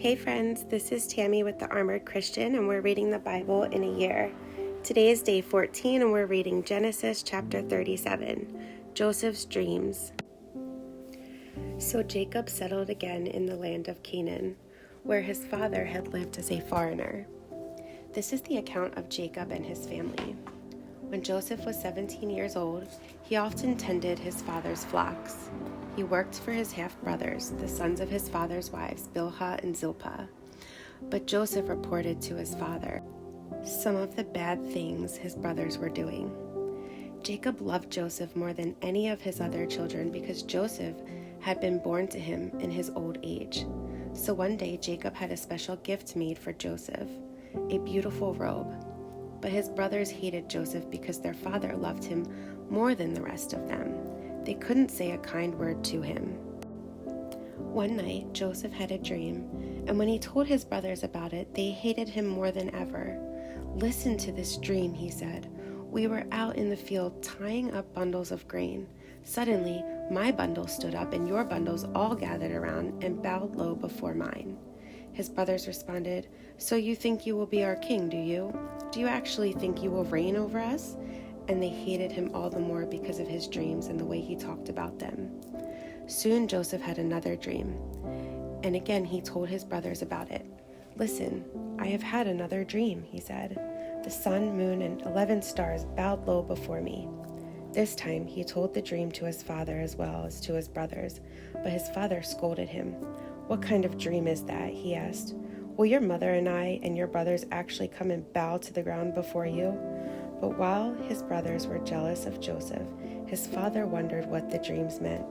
Hey friends, this is Tammy with the Armored Christian, and we're reading the Bible in a year. Today is day 14, and we're reading Genesis chapter 37, Joseph's dreams. So Jacob settled again in the land of Canaan, where his father had lived as a foreigner. This is the account of Jacob and his family. When Joseph was 17 years old, he often tended his father's flocks. He worked for his half-brothers, the sons of his father's wives, Bilhah and Zilpah. But Joseph reported to his father some of the bad things his brothers were doing. Jacob loved Joseph more than any of his other children because Joseph had been born to him in his old age. So one day Jacob had a special gift made for Joseph, a beautiful robe. But his brothers hated Joseph because their father loved him more than the rest of them. They couldn't say a kind word to him. One night, Joseph had a dream, and when he told his brothers about it, they hated him more than ever. "Listen to this dream," he said. "We were out in the field tying up bundles of grain. Suddenly, my bundle stood up, and your bundles all gathered around and bowed low before mine." His brothers responded, "So you think you will be our king, do you? Do you actually think you will reign over us?" And they hated him all the more because of his dreams and the way he talked about them. Soon Joseph had another dream, and again he told his brothers about it. "Listen, I have had another dream," he said. "The sun, moon, and 11 stars bowed low before me." This time he told the dream to his father as well as to his brothers, but his father scolded him. "What kind of dream is that?" he asked. "Will your mother and I and your brothers actually come and bow to the ground before you?" But while his brothers were jealous of Joseph, his father wondered what the dreams meant.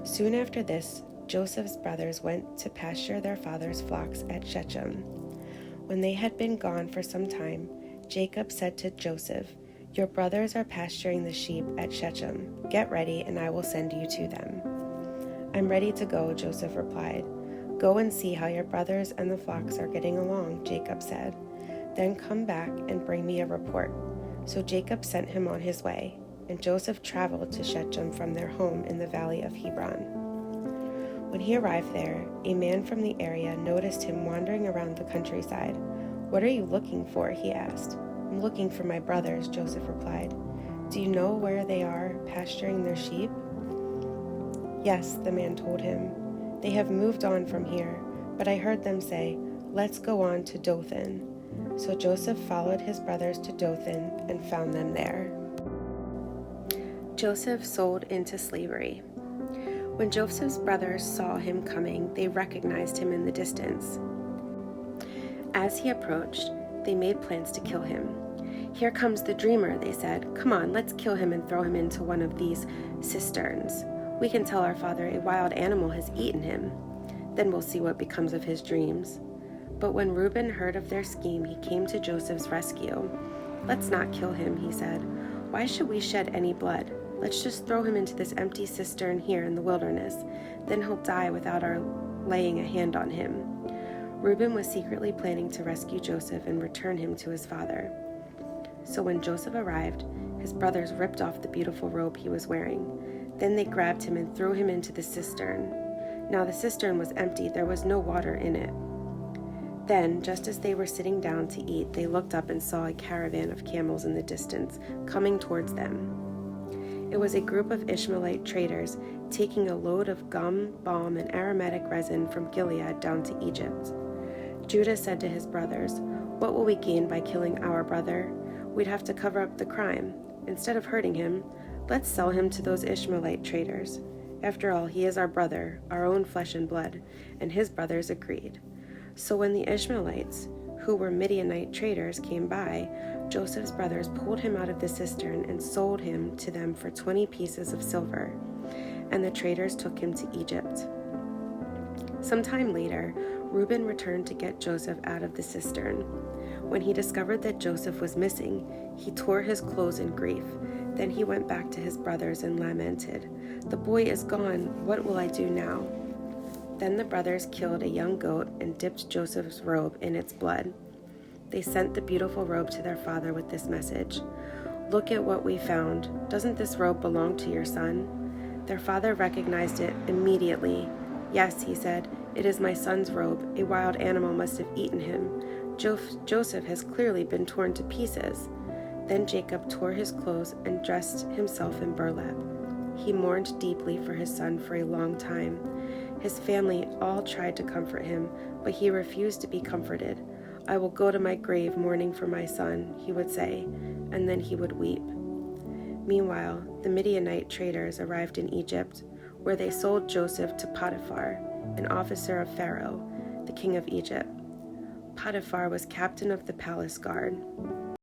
Soon after this, Joseph's brothers went to pasture their father's flocks at Shechem. When they had been gone for some time, Jacob said to Joseph, "Your brothers are pasturing the sheep at Shechem. Get ready, and I will send you to them." "I'm ready to go," Joseph replied. "Go and see how your brothers and the flocks are getting along," Jacob said. "Then come back and bring me a report." So Jacob sent him on his way, and Joseph traveled to Shechem from their home in the valley of Hebron. When he arrived there, a man from the area noticed him wandering around the countryside. "What are you looking for?" he asked. "I'm looking for my brothers," Joseph replied. "Do you know where they are pasturing their sheep?" "Yes," the man told him. "They have moved on from here, but I heard them say, 'Let's go on to Dothan.'" So Joseph followed his brothers to Dothan and found them there. Joseph sold into slavery. When Joseph's brothers saw him coming, they recognized him in the distance. As he approached, they made plans to kill him. "Here comes the dreamer," they said. "Come on, let's kill him and throw him into one of these cisterns. We can tell our father a wild animal has eaten him. Then we'll see what becomes of his dreams." But when Reuben heard of their scheme, he came to Joseph's rescue. "Let's not kill him," he said. "Why should we shed any blood? Let's just throw him into this empty cistern here in the wilderness. Then he'll die without our laying a hand on him." Reuben was secretly planning to rescue Joseph and return him to his father. So when Joseph arrived, his brothers ripped off the beautiful robe he was wearing. Then they grabbed him and threw him into the cistern. Now the cistern was empty, there was no water in it. Then, just as they were sitting down to eat, they looked up and saw a caravan of camels in the distance, coming towards them. It was a group of Ishmaelite traders taking a load of gum, balm, and aromatic resin from Gilead down to Egypt. Judah said to his brothers, "What will we gain by killing our brother? We'd have to cover up the crime. Instead of hurting him, let's sell him to those Ishmaelite traders. After all, he is our brother, our own flesh and blood," and his brothers agreed. So when the Ishmaelites, who were Midianite traders, came by, Joseph's brothers pulled him out of the cistern and sold him to them for 20 pieces of silver, and the traders took him to Egypt. Sometime later, Reuben returned to get Joseph out of the cistern. When he discovered that Joseph was missing, he tore his clothes in grief. Then he went back to his brothers and lamented, "The boy is gone. What will I do now?" Then the brothers killed a young goat and dipped Joseph's robe in its blood. They sent the beautiful robe to their father with this message, "Look at what we found. Doesn't this robe belong to your son?" Their father recognized it immediately. "Yes," he said, It is my son's robe. A wild animal must have eaten him. Joseph has clearly been torn to pieces." Then Jacob tore his clothes and dressed himself in burlap. He mourned deeply for his son for a long time. His family all tried to comfort him, but he refused to be comforted. "I will go to my grave mourning for my son," he would say, and then he would weep. Meanwhile, the Midianite traders arrived in Egypt, where they sold Joseph to Potiphar, an officer of Pharaoh, the king of Egypt. Potiphar was captain of the palace guard.